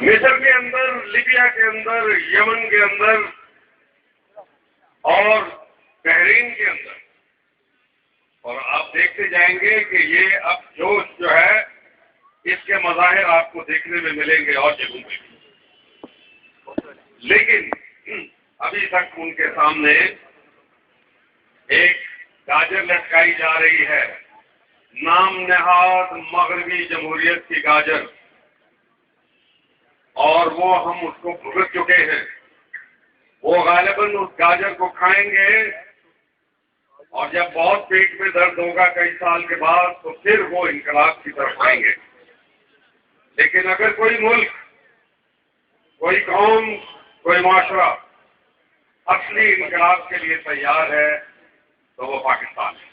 مصر کے اندر، لیبیا کے اندر، یمن کے اندر اور بحرین کے اندر، اور آپ دیکھتے جائیں گے کہ یہ اب جوش جو ہے اس کے مظاہر آپ کو دیکھنے میں ملیں گے اور جگہوں میں بھی، لیکن ابھی تک ان کے سامنے ایک گاجر لٹکائی جا رہی ہے، نام نہاد مغربی جمہوریت کی گاجر، اور وہ ہم اس کو بھگت چکے ہیں۔ وہ غالباً اس گاجر کو کھائیں گے اور جب بہت پیٹ میں درد ہوگا کئی سال کے بعد تو پھر وہ انقلاب کی طرف آئیں گے۔ لیکن اگر کوئی ملک، کوئی قوم، کوئی معاشرہ اصلی انقلاب کے لیے تیار ہے تو وہ پاکستان ہے۔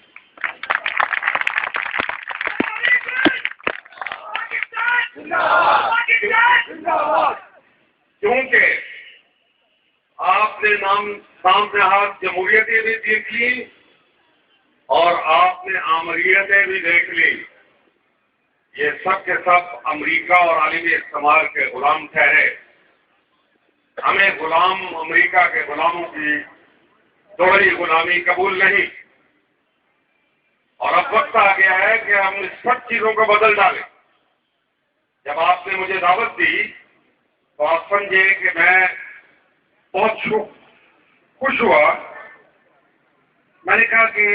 کیونکہ آپ نے نام نہاد جمہوریتیں بھی دیکھ لی اور آپ نے آمریتیں بھی دیکھ لی، یہ سب کے سب امریکہ اور عالمی استعمار کے غلام ٹھہرے۔ ہمیں غلام امریکہ کے غلاموں کی دوہری غلامی قبول نہیں، اور اب وقت آ گیا ہے کہ ہم اس سب چیزوں کو بدل ڈالیں۔ جب آپ نے مجھے دعوت دی تو آپ سمجھے کہ میں بہت خوش ہوا۔ میں نے کہا کہ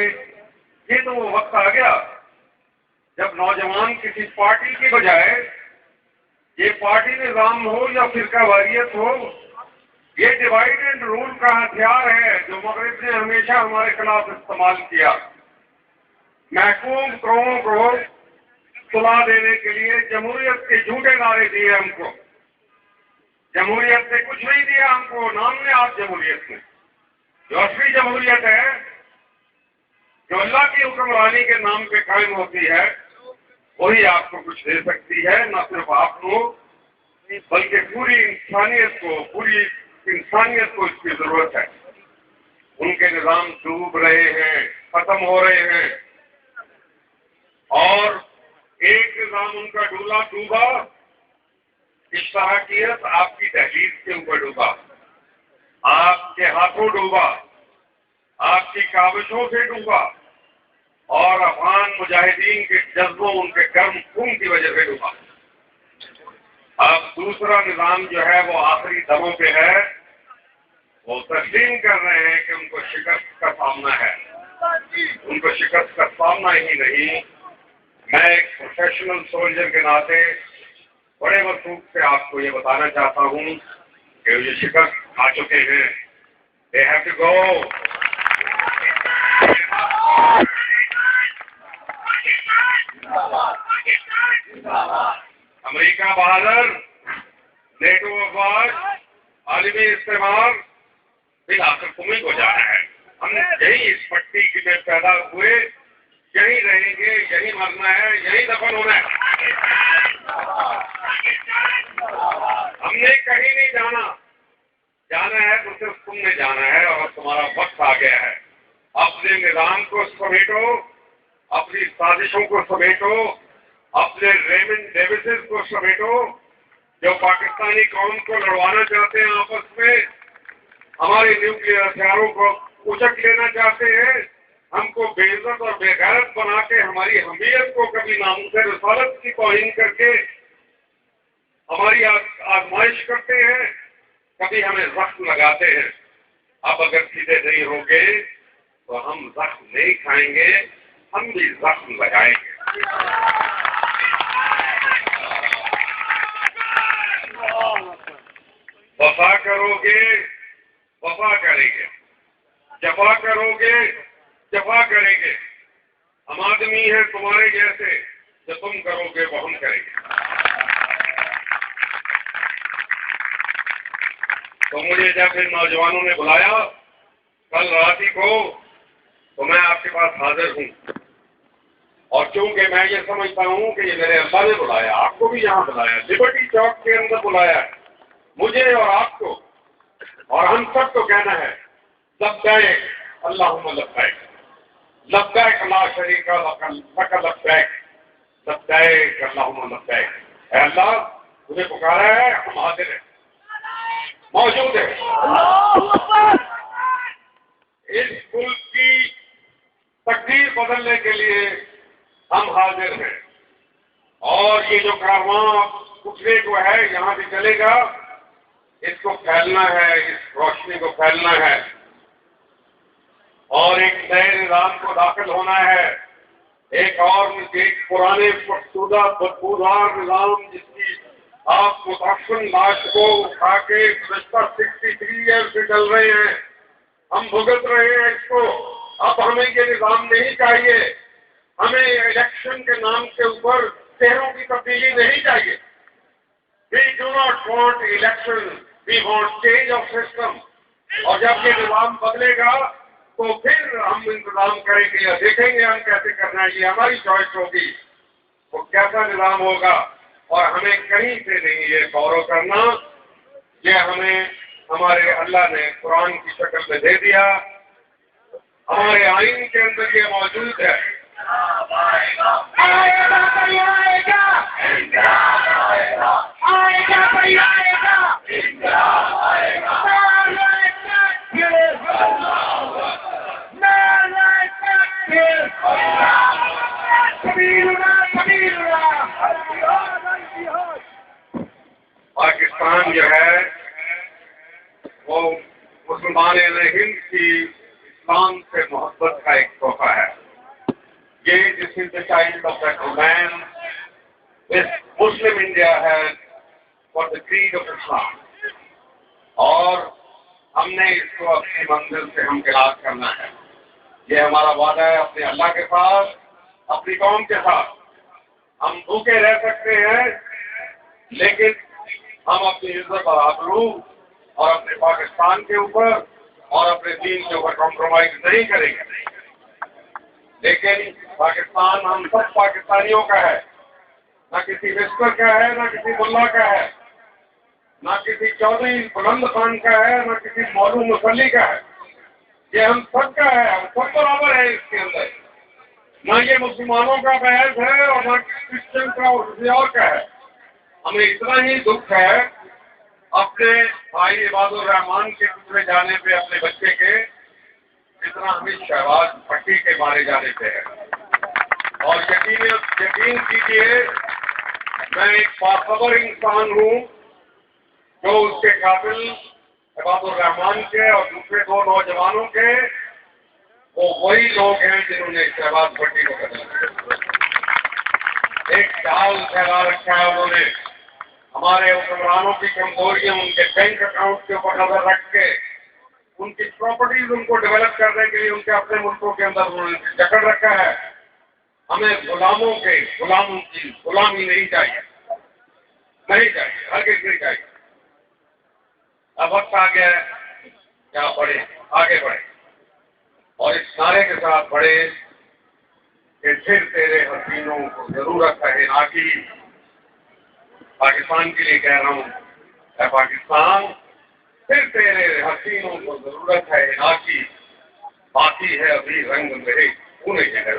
یہ تو وہ وقت آ گیا جب نوجوان کسی پارٹی کی بجائے، یہ پارٹی نظام ہو یا فرقہ واریت ہو، یہ ڈیوائڈ اینڈ رول کا ہتھیار ہے جو مغرب نے ہمیشہ ہمارے خلاف استعمال کیا۔ محکوم قوموں کو صلاح دینے کے لیے جمہوریت کے جھوٹے نعرے دیے ہم کو، جمہوریت نے کچھ نہیں دیا ہم کو، نام نے آپ جمہوریت نے۔ جو اصلی جمہوریت ہے، جو اللہ کی حکمرانی کے نام پہ قائم ہوتی ہے، وہی آپ کو کچھ دے سکتی ہے، نہ صرف آپ کو بلکہ پوری انسانیت کو اس کی ضرورت ہے۔ ان کے نظام ڈوب رہے ہیں، ختم ہو رہے ہیں، اور ایک نظام ان کا ڈوبا، اشتراکیت آپ کی دہلیز کے اوپر ڈوبا، آپ کے ہاتھوں ڈوبا، آپ کی کاوشوں سے ڈوبا، اور افغان مجاہدین کے جذبوں، ان کے گرم خون کی وجہ سے ڈوبا۔ اب دوسرا نظام جو ہے وہ آخری دموں پہ ہے، وہ تسلیم کر رہے ہیں کہ ان کو شکست کا سامنا ہے۔ ان کو شکست کا سامنا ہی نہیں، میں ایک پروفیشنل سولجر کے ناطے بڑے وثوق سے آپ کو یہ بتانا چاہتا ہوں کہ یہ شکست کھا چکے ہیں۔ They have to go. America بہادر، نیٹو افواج، عالمی استعمار، پھر آخر تمہیں کو جانا ہے۔ ہم یہی اس پٹی کی میں پیدا ہوئے، یہی رہیں گے، یہی مرنا ہے، یہی دفن ہونا ہے۔ ہم نے کہیں نہیں جانا ہے تو صرف تم نے جانا ہے، اور اب تمہارا وقت آ گیا ہے۔ اپنے نظام کو سمیٹو، اپنی سازشوں کو سمیٹو، اپنے ریمنڈ ڈیوسز کو سمیٹو، جو پاکستانی قوم کو لڑوانا چاہتے ہیں آپس میں، ہمارے نیوکلیئر ہتھیاروں کو اچک لینا چاہتے ہیں، ہم کو بے عزت اور بے غیرت بنا کے، ہماری حمیت کو کبھی ناموس رسالت کی توہین کر کے ہماری آزمائش کرتے ہیں، کبھی ہمیں زخم لگاتے ہیں۔ اب اگر سیدھے نہیں ہوگے تو ہم زخم نہیں کھائیں گے، ہم بھی زخم لگائیں گے۔ وفا کرو گے، وفا کریں گے، جفا کرو گے، جفا کریں گے۔ ہم آدمی ہیں تمہارے جیسے، جو تم کرو گے وہ ہم کریں گے۔ تو مجھے جب ان نوجوانوں نے بلایا کل رات ہی کو، تو میں آپ کے پاس حاضر ہوں، اور چونکہ میں یہ سمجھتا ہوں کہ یہ میرے اللہ نے بلایا، آپ کو بھی یہاں بلایا، لبرٹی چوک کے اندر بلایا ہے، مجھے اور آپ کو، اور ہم سب کو کہنا ہے لبیک اللہم لبیک، لبیک لا شریک لک لبیک، لبیک اللہم لبیک۔ اے اللہ تجھے پکارا ہے، ہم حاضر ہیں، موجود ہیں۔ اس ملک کی تقدیر بدلنے کے لیے ہم حاضر ہیں، اور یہ جو کارواں اٹھنے کو ہے یہاں سے چلے گا، اس کو پھیلنا ہے، اس روشنی کو پھیلنا ہے، اور ایک نئے نظام کو داخل ہونا ہے، ایک پرانے فرسودہ بدبودار نظام جس کی آپ متعفن لاش کو اٹھا کے گزشتہ 63 ایئر سے چل رہے ہیں، ہم بھگت رہے ہیں اس کو۔ اب ہمیں یہ نظام نہیں چاہیے، ہمیں الیکشن کے نام کے اوپر چہروں کی تبدیلی نہیں چاہیے۔ We do not want election, we want change of system۔ اور جب یہ نظام بدلے گا تو پھر ہم انتظام کریں گے یا دیکھیں گے ہم کیسے کرنا ہے، یہ ہماری چوائس ہوگی، وہ کیسا نظام ہوگا، اور ہمیں کہیں سے نہیں یہ غور کرنا، یہ ہمیں ہمارے اللہ نے قرآن کی شکل میں دے دیا، ہمارے آئین کے اندر یہ موجود ہے۔ پاکستان جو ہے وہ مسلمان ہند کی اسلام سے محبت کا ایک تحفہ ہے۔ یہ this is the child of that man, this Muslim India ہے for the creed of Islam, اور ہم نے اس کو اپنی منزل سے ہمکنار کرنا ہے۔ یہ ہمارا وعدہ ہے اپنے اللہ کے ساتھ، اپنی قوم کے ساتھ۔ ہم بھوکے رہ سکتے ہیں لیکن ہم اپنی عزت اور آبرو اور اپنے پاکستان کے اوپر اور اپنے دین کے اوپر کمپرومائز نہیں کریں گے۔ لیکن پاکستان ہم سب پاکستانیوں کا ہے، نہ کسی مسٹر کا ہے، نہ کسی ملا کا ہے، نہ کسی چودھری بلند خان کا ہے، نہ کسی مولو مسلی کا ہے، یہ ہم سب کا ہے، ہم سب برابر ہیں اس کے اندر۔ نہ یہ مسلمانوں کا بحث ہے اور نہ کرسچن کا اور کسی اور کا ہے۔ ہمیں اتنا ہی دکھ ہے اپنے بھائی عباد الرحمان کے گزرے جانے پہ، اپنے بچے کے، جتنا ہمیں شہباز بھٹی کے مارے جانے پہ ہے۔ اور یقین کیجیے میں ایک باخبر انسان ہوں جو اس کے قاتل عباد الرحمان کے اور دوسرے 2 نوجوانوں کے وہ وہی لوگ ہیں جنہوں نے شہباز بھٹی کو قتل کیا۔ ایک جال پھیلا رکھا ہے انہوں نے، ہمارے حکمرانوں کی کمزوریاں ان کے بینک اکاؤنٹ کے اوپر نظر رکھ کے، ان کی پراپرٹیز ان کو ڈیولپ کرنے کے لیے ان کے اپنے ملکوں کے اندر انہوں نے جکڑ رکھا ہے۔ ہمیں غلاموں کی غلامی نہیں چاہیے، نہیں چاہیے، ہرگز نہیں چاہیے۔ اب وقت آ گیا ہے کیا بڑھے، آگے بڑھے، اور اس نعرے کے ساتھ بڑھے کہ پھر تیرے حسینوں کو ضرورت ہے ہنا کی۔ پاکستان کے لیے کہہ رہا ہوں، اے پاکستان پھر تیرے حسینوں کو ضرورت ہے ہنا کی، باقی ہے ابھی رنگ میرے خون جگر۔